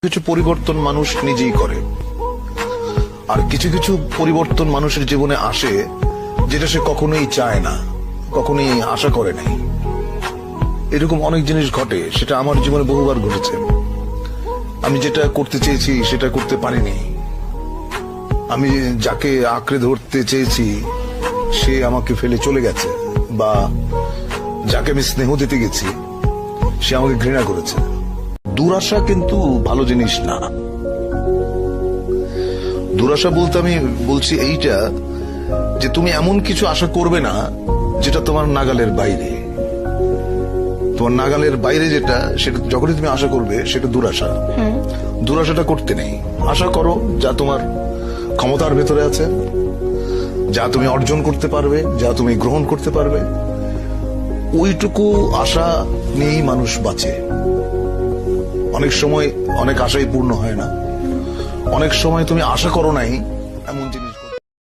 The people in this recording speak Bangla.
কিছু পরিবর্তন মানুষ নিজেই করে, আর কিছু কিছু পরিবর্তন মানুষের জীবনে আসে যেটা সে কখনোই চায় না, কখনোই আশা করে নাই। এরকম অনেক জিনিস ঘটে, সেটা আমার জীবনে বহুবার ঘটেছে। আমি যেটা করতে চেয়েছি সেটা করতে পারিনি। আমি যাকে আঁকড়ে ধরতে চেয়েছি সে আমাকে ফেলে চলে গেছে, বা যাকে আমি স্নেহ দিতে গেছি সে আমাকে ঘৃণা করেছে। দুরাশা কিন্তু ভালো জিনিস না। দুরাশা বলতে আমি বলছি এইটা যে তুমি এমন কিছু আশা করবে না যেটা তোমার নাগালের বাইরে। তোমার নাগালের বাইরে যেটা, সেটা যখনই তুমি আশা করবে সেটা দুরাশা। দুরাশাটা করতে নেই। আশা করো যা তোমার ক্ষমতার ভেতরে আছে, যা তুমি অর্জন করতে পারবে, যা তুমি গ্রহণ করতে পারবে, ওইটুকু আশা নিয়েই মানুষ বাঁচে। অনেক সময় অনেক আশাই পূর্ণ হয় না। অনেক সময় তুমি আশা করো নাই এমন জিনিস